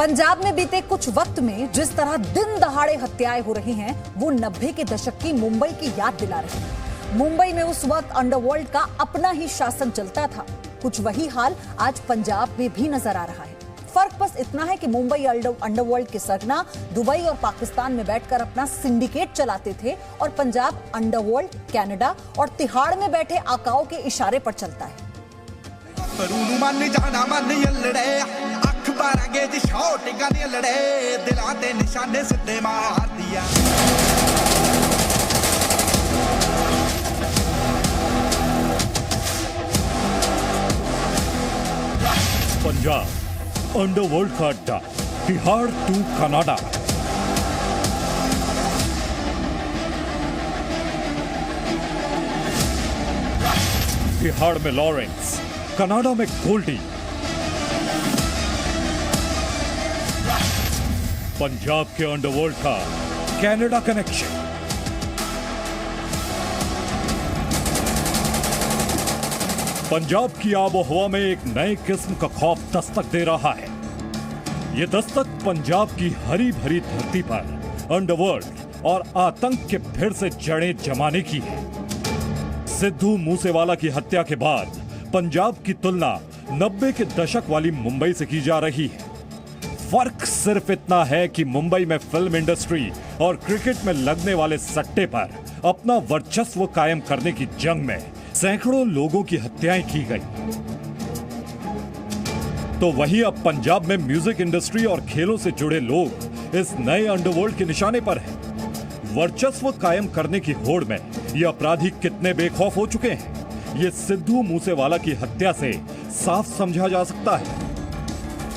पंजाब में बीते कुछ वक्त में जिस तरह दिन दहाड़े हत्याएं हो रही हैं, वो 90 के दशक की मुंबई की याद दिला रही है। मुंबई में उस वक्त अंडरवर्ल्ड का अपना ही शासन चलता था। कुछ वही हाल आज पंजाब में भी नजर आ रहा है। फर्क बस इतना है कि मुंबई अंडरवर्ल्ड के सरगना दुबई और पाकिस्तान में बैठकर अपना सिंडिकेट चलाते थे और पंजाब अंडरवर्ल्ड, कनाडा और तिहाड़ में बैठे आकाओं के इशारे पर चलता है। पंजाब अंडरवर्ल्ड का अड्डा, तिहाड़ टू कनाडा। तिहाड़ में लॉरेंस, कनाडा में गोल्डी। पंजाब के अंडरवर्ल्ड का कनाडा कनेक्शन। पंजाब की आबोहवा में एक नए किस्म का खौफ दस्तक दे रहा है। ये दस्तक पंजाब की हरी भरी धरती पर अंडरवर्ल्ड और आतंक के फिर से जड़ें जमाने की है। सिद्धू मूसेवाला की हत्या के बाद पंजाब की तुलना 90 के दशक वाली मुंबई से की जा रही है। फर्क सिर्फ इतना है कि मुंबई में फिल्म इंडस्ट्री और क्रिकेट में लगने वाले सट्टे पर अपना वर्चस्व कायम करने की जंग में सैकड़ों लोगों की हत्याएं की गई। तो वहीं अब पंजाब में म्यूजिक इंडस्ट्री और खेलों से जुड़े लोग इस नए अंडरवर्ल्ड के निशाने पर हैं। वर्चस्व कायम करने की होड़ में ये अपराधी कितने बेखौफ हो चुके हैं, ये सिद्धू मूसेवाला की हत्या से साफ समझा जा सकता है।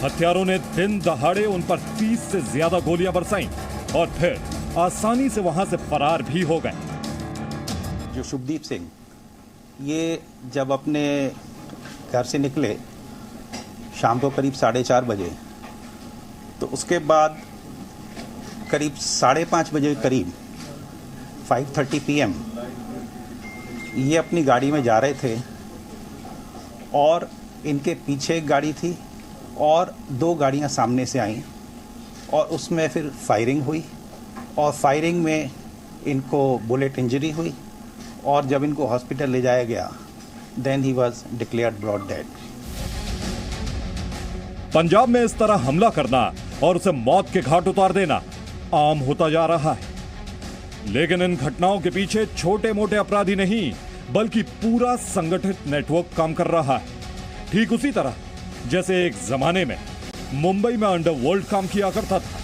हत्यारों ने दिन दहाड़े उन पर 30 से ज्यादा गोलियां बरसाईं और फिर आसानी से वहां से फरार भी हो गए। जो शुभदीप सिंह ये जब अपने घर से निकले शाम को करीब 4:30 बजे, तो उसके बाद करीब 5:30 बजे करीब 5:30 PM ये अपनी गाड़ी में जा रहे थे और इनके पीछे एक गाड़ी थी और 2 गाड़ियां सामने से आईं और उसमें फिर फायरिंग हुई और फायरिंग में इनको बुलेट इंजरी हुई और जब इनको हॉस्पिटल ले जाया गया then he was declared brought dead. Punjab में इस तरह हमला करना और उसे मौत के घाट उतार देना आम होता जा रहा है। लेकिन इन घटनाओं के पीछे छोटे मोटे अपराधी नहीं, बल्कि पूरा संगठित नेटवर्क काम कर रहा है। ठीक उसी तरह जैसे एक जमाने में मुंबई में अंडरवर्ल्ड काम किया करता था।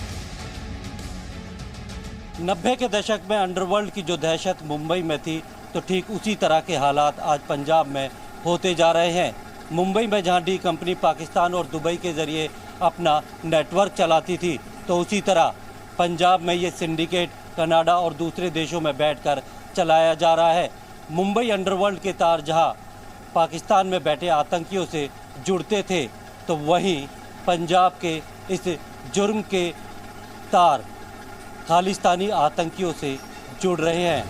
90 के दशक में अंडरवर्ल्ड की जो दहशत मुंबई में थी, तो ठीक उसी तरह के हालात आज पंजाब में होते जा रहे हैं। मुंबई में जहां डी कंपनी पाकिस्तान और दुबई के जरिए अपना नेटवर्क चलाती थी, तो उसी तरह पंजाब में ये सिंडिकेट कनाडा और दूसरे देशों में बैठकर चलाया जा रहा है। मुंबई अंडरवर्ल्ड के तार जहां पाकिस्तान में बैठे आतंकियों से जुड़ते थे, तो वहीं पंजाब के इस जुर्म के तार खालिस्तानी आतंकियों से जुड़ रहे हैं।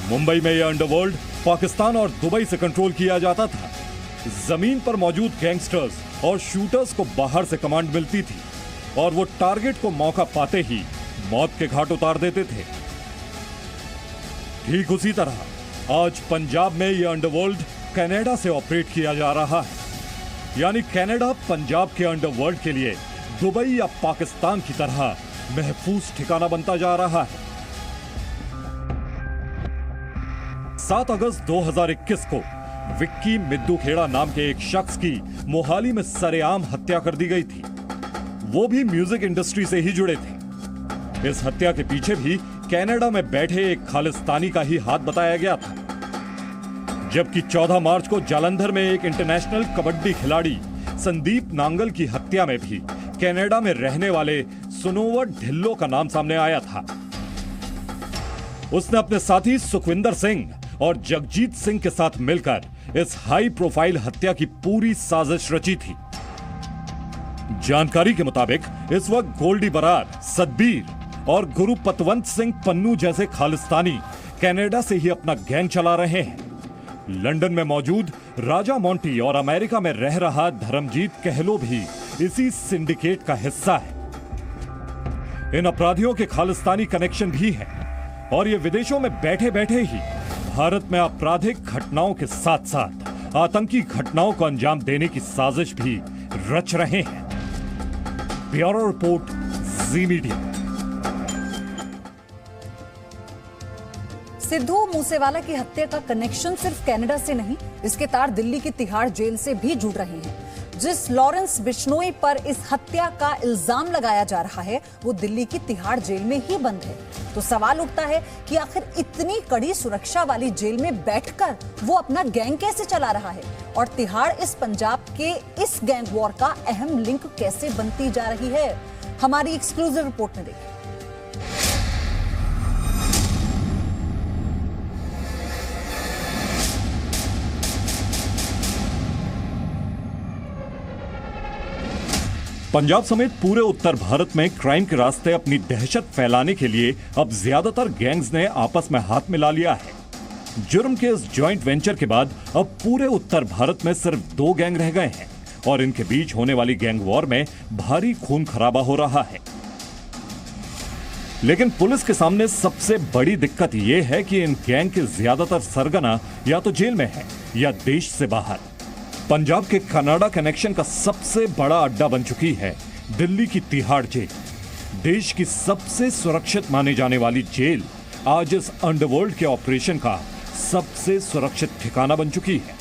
मुंबई में यह अंडरवर्ल्ड पाकिस्तान और दुबई से कंट्रोल किया जाता था। जमीन पर मौजूद गैंगस्टर्स और शूटर्स को बाहर से कमांड मिलती थी और वो टारगेट को मौका पाते ही मौत के घाट उतार देते थे। ठीक उसी तरह आज पंजाब में यह अंडरवर्ल्ड कनाडा से ऑपरेट किया जा रहा है। यानी कनाडा पंजाब के अंडरवर्ल्ड के लिए दुबई या पाकिस्तान की तरह महफूज ठिकाना बनता जा रहा है। 7 अगस्त 2021 को विक्की मिद्दू खेड़ा नाम के एक शख्स की मोहाली में सरेआम हत्या कर दी गई थी। वो भी म्यूजिक इंडस्ट्री से ही जुड़े थे। इस हत्या के पीछे भी कनाडा में बैठे एक खालिस्तानी का ही हाथ बताया गया था। जबकि 14 मार्च को जालंधर में एक इंटरनेशनल कबड्डी खिलाड़ी संदीप नांगल की हत्या में भी कनाडा में रहने वाले सुनोवर ढिल्लो का नाम सामने आया था। उसने अपने साथी सुखविंदर सिंह और जगजीत सिंह के साथ मिलकर इस हाई प्रोफाइल हत्या की पूरी साजिश रची थी। जानकारी के मुताबिक इस वक्त गोल्डी बरार, सतबीर और गुरु पतवंत सिंह पन्नू जैसे खालिस्तानी कनाडा से ही अपना गैंग चला रहे हैं। लंदन में मौजूद राजा मोंटी और अमेरिका में रह रहा धर्मजीत कहलो भी इसी सिंडिकेट का हिस्सा है। इन अपराधियों के खालिस्तानी कनेक्शन भी हैं और ये विदेशों में बैठे बैठे ही भारत में आपराधिक घटनाओं के साथ साथ आतंकी घटनाओं को अंजाम देने की साजिश भी रच रहे हैं। ब्यूरो रिपोर्ट, जी मीडिया। सिद्धू मूसेवाला की हत्या का कनेक्शन सिर्फ कनाडा से नहीं, इसके तार दिल्ली की तिहाड़ जेल से भी जुड़ रहे हैं। जिस लॉरेंस बिश्नोई पर इस हत्या का इल्जाम लगाया जा रहा है वो दिल्ली की तिहाड़ जेल में ही बंद है। तो सवाल उठता है कि आखिर इतनी कड़ी सुरक्षा वाली जेल में बैठकर वो अपना गैंग कैसे चला रहा है और तिहाड़ इस पंजाब के इस गैंग वॉर का अहम लिंक कैसे बनती जा रही है। हमारी एक्सक्लूसिव रिपोर्ट में देखिए। पंजाब समेत पूरे उत्तर भारत में क्राइम के रास्ते अपनी दहशत फैलाने के लिए अब ज्यादातर गैंग्स ने आपस में हाथ मिला लिया है। जुर्म के इस जॉइंट वेंचर के बाद अब पूरे उत्तर भारत में सिर्फ 2 गैंग रह गए हैं और इनके बीच होने वाली गैंग वॉर में भारी खून खराबा हो रहा है। लेकिन पुलिस के सामने सबसे बड़ी दिक्कत यह है कि इन गैंग के ज्यादातर सरगना या तो जेल में है या देश से बाहर। पंजाब के कनाडा कनेक्शन का सबसे बड़ा अड्डा बन चुकी है दिल्ली की तिहाड़ जेल। देश की सबसे सुरक्षित माने जाने वाली जेल आज इस अंडरवर्ल्ड के ऑपरेशन का सबसे सुरक्षित ठिकाना बन चुकी है।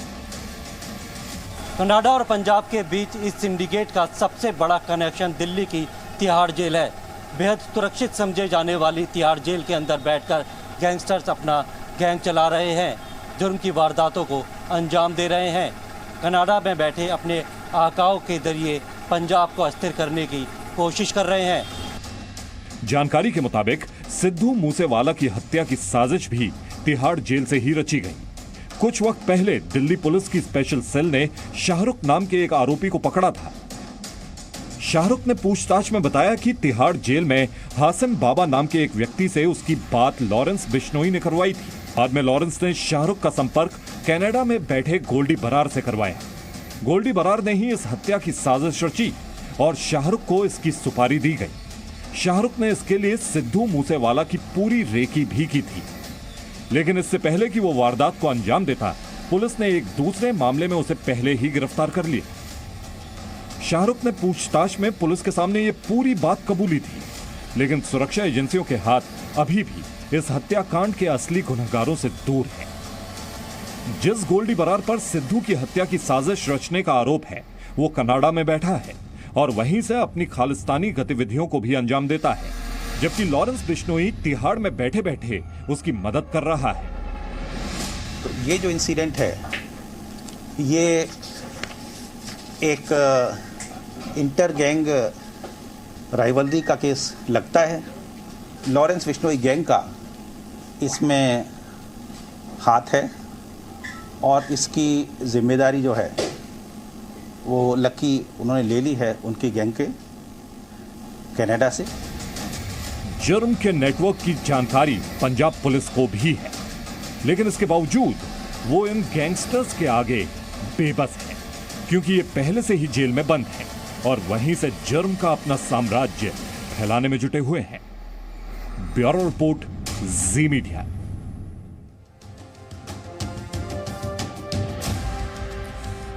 कनाडा और पंजाब के बीच इस सिंडिकेट का सबसे बड़ा कनेक्शन दिल्ली की तिहाड़ जेल है। बेहद सुरक्षित समझे जाने वाली तिहाड़ जेल के अंदर बैठकर गैंगस्टर्स अपना गैंग चला रहे हैं, जुर्म की वारदातों को अंजाम दे रहे हैं। कनाडा में बैठे अपने आकाओं के जरिए पंजाब को अस्थिर करने की कोशिश कर रहे हैं। जानकारी के मुताबिक सिद्धू मूसेवाला की हत्या की साजिश भी तिहाड़ जेल से ही रची गई। कुछ वक्त पहले दिल्ली पुलिस की स्पेशल सेल ने शाहरुख नाम के एक आरोपी को पकड़ा था। शाहरुख ने पूछताछ में बताया कि तिहाड़ जेल में हासिम बाबा नाम के एक व्यक्ति से उसकी बात लॉरेंस बिश्नोई ने करवाई थी। बाद में लॉरेंस ने शाहरुख का संपर्क कनाडा में बैठे गोल्डी बरार से करवाया। गोल्डी बरार ने ही इस हत्या की साजिश रची और शाहरुख को इसकी सुपारी दी गई। शाहरुख ने इसके लिए सिद्धू मूसेवाला की पूरी रेकी भी की थी। लेकिन इससे पहले कि वो वारदात को अंजाम देता, पुलिस ने एक दूसरे मामले में उसे पहले ही गिरफ्तार कर लिया। शाहरुख ने पूछताछ में पुलिस के सामने ये पूरी बात कबूली थी, लेकिन सुरक्षा एजेंसियों के हाथ अभी भी इस हत्याकांड के असली गुनहगारों से दूर है। जिस गोल्डी बरार पर सिद्धू की हत्या की साजिश रचने का आरोप है वो कनाडा में बैठा है और वहीं से अपनी खालिस्तानी गतिविधियों को भी अंजाम देता है, जबकि लॉरेंस बिश्नोई तिहाड़ में बैठे बैठे उसकी मदद कर रहा है। तो ये जो इंसिडेंट है ये एक इंटर गैंग राइवलरी का केस लगता है। लॉरेंस बिश्नोई गैंग का इसमें हाथ है और इसकी जिम्मेदारी जो है वो लकी उन्होंने ले ली है उनकी गैंग के कनाडा से। जुर्म के नेटवर्क की जानकारी पंजाब पुलिस को भी है, लेकिन इसके बावजूद वो इन गैंगस्टर्स के आगे बेबस है, क्योंकि ये पहले से ही जेल में बंद है और वहीं से जुर्म का अपना साम्राज्य फैलाने में जुटे हुए हैं। ब्यूरो रिपोर्ट, जी मीडिया।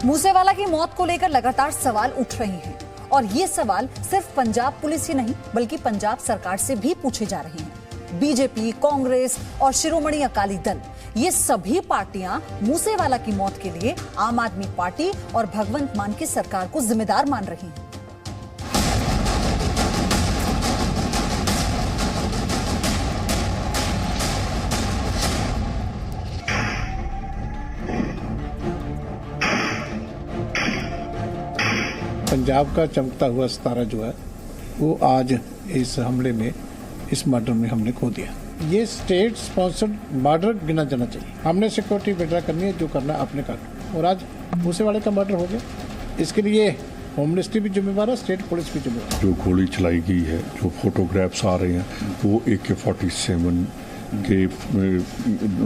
मूसेवाला की मौत को लेकर लगातार सवाल उठ रहे हैं और ये सवाल सिर्फ पंजाब पुलिस ही नहीं बल्कि पंजाब सरकार से भी पूछे जा रहे हैं। बीजेपी, कांग्रेस और शिरोमणि अकाली दल, ये सभी पार्टियां मूसेवाला की मौत के लिए आम आदमी पार्टी और भगवंत मान की सरकार को जिम्मेदार मान रही हैं। पंजाब का चमकता हुआ सितारा जो है वो आज इस हमले में, इस मर्डर में हमने खो दिया। ये स्टेट स्पॉन्सर्ड मर्डर गिना जाना चाहिए। हमने सिक्योरिटी विड्रा करनी है, जो करना अपने कर, और आज मूसेवाले का मर्डर हो गया। इसके लिए होम मिनिस्ट्री भी जिम्मेवार है, स्टेट पुलिस भी जिम्मेवार है। जो गोली चलाई गई है, जो फोटोग्राफ्स आ रहे हैं वो AK-47 के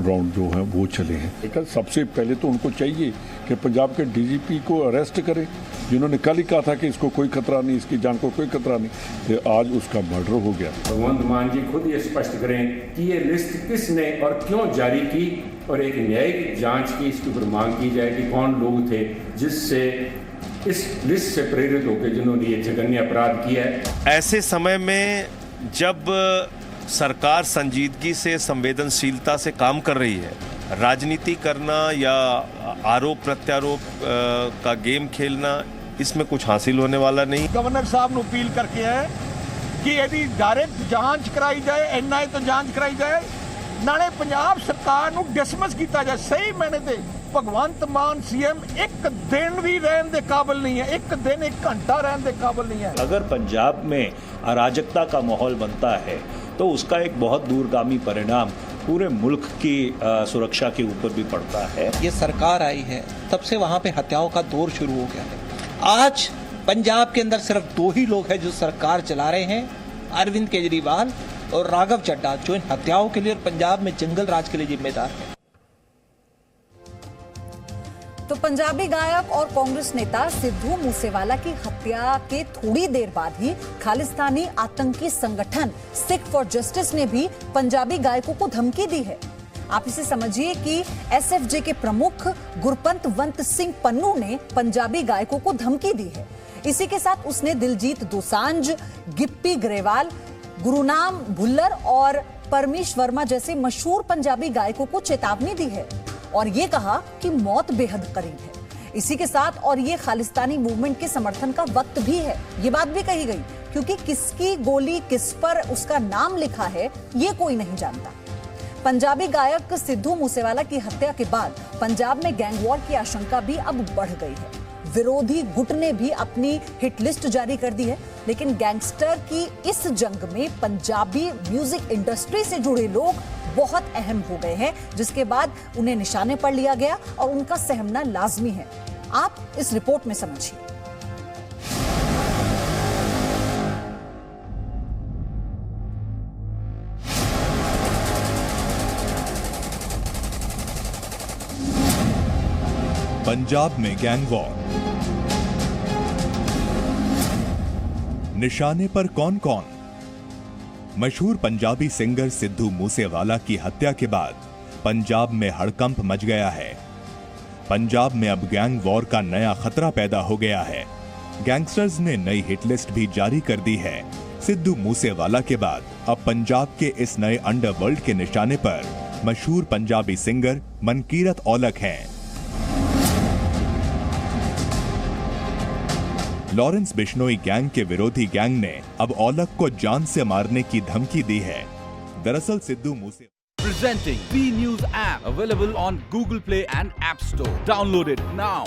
राउंड जो है वो चले हैं। लेकिन सबसे पहले तो उनको चाहिए कि पंजाब के डीजीपी को अरेस्ट करें, जिन्होंने कल ही कहा था कि इसको कोई खतरा नहीं, इसकी जान को कोई खतरा नहीं, तो आज उसका मर्डर हो गया। भगवंत मान जी खुद ये स्पष्ट करें कि ये लिस्ट किसने और क्यों जारी की, और एक न्यायिक जांच की इसके ऊपर मांग की जाए कि कौन लोग थे जिससे इस लिस्ट से प्रेरित होकर जिन्होंने ये जघन्य अपराध किया है। ऐसे समय में जब सरकार संजीदगी से, संवेदनशीलता से काम कर रही है, राजनीति करना या आरोप प्रत्यारोप का गेम खेलना, इसमें कुछ हासिल होने वाला नहीं। गवर्नर साहब ने अपील करके है कि यदि डायरेक्ट जांच कराई जाए, एनआई तो जांच कराई जाए, नाले पंजाब सरकार ਨੂੰ डिसमिस किया जाए। सही मैंने ते भगवंत मान सीएम एक दिन भी रहने के काबिल नहीं है, एक दिन एक घंटा रहने के काबिल नहीं है। अगर पंजाब में अराजकता का माहौल बनता है तो उसका एक बहुत दूरगामी परिणाम पूरे मुल्क की सुरक्षा के ऊपर भी पड़ता है। ये सरकार आई है तब से वहाँ पे हत्याओं का दौर शुरू हो गया है। आज पंजाब के अंदर सिर्फ 2 ही लोग हैं जो सरकार चला रहे हैं, अरविंद केजरीवाल और राघव चड्ढा, जो इन हत्याओं के लिए और पंजाब में जंगल राज के लिए जिम्मेदार है। तो पंजाबी गायक और कांग्रेस नेता सिद्धू मूसेवाला की हत्या के थोड़ी देर बाद ही खालिस्तानी आतंकी संगठन सिख फॉर जस्टिस ने भी पंजाबी गायकों को धमकी दी है। आप इसे समझिए कि एसएफजे के प्रमुख गुरपंतवंत सिंह पन्नू ने पंजाबी गायकों को धमकी दी है। इसी के साथ उसने दिलजीत दोसांझ, गिप्पी ग्रेवाल, गुरुनाम भुल्लर और परमीश वर्मा जैसे मशहूर पंजाबी गायकों को चेतावनी दी है और ये कहा कि मौत बेहद करीब है। इसी के साथ और ये खालिस्तानी मूवमेंट के समर्थन का वक्त भी है, ये बात भी कही गई, क्योंकि किसकी गोली किस पर उसका नाम लिखा है ये कोई नहीं जानता। पंजाबी गायक सिद्धू मूसेवाला की हत्या के बाद पंजाब में गैंग वॉर की आशंका भी अब बढ़ गई है। विरोधी गुट ने भी अपनी हिट लिस्ट जारी कर दी है, लेकिन गैंगस्टर की इस जंग में पंजाबी म्यूजिक इंडस्ट्री से जुड़े लोग बहुत अहम हो गए हैं, जिसके बाद उन्हें निशाने पर लिया गया और उनका सहमना लाजमी है। आप इस रिपोर्ट में समझिए। पंजाब में गैंग वॉर, निशाने पर कौन कौन? मशहूर पंजाबी सिंगर सिद्धू मूसेवाला की हत्या के बाद पंजाब में हड़कंप मच गया है। पंजाब में अब गैंग वॉर का नया खतरा पैदा हो गया है। गैंगस्टर्स ने नई हिट लिस्ट भी जारी कर दी है। सिद्धू मूसेवाला के बाद अब पंजाब के इस नए अंडरवर्ल्ड के निशाने पर मशहूर पंजाबी सिंगर मनकीरत औलख हैं। लॉरेंस बिश्नोई गैंग के विरोधी गैंग ने अब औलख को जान से मारने की धमकी दी है। दरअसल सिद्धू मूसे Presenting B News app available on Google Play and App Store. Download it now.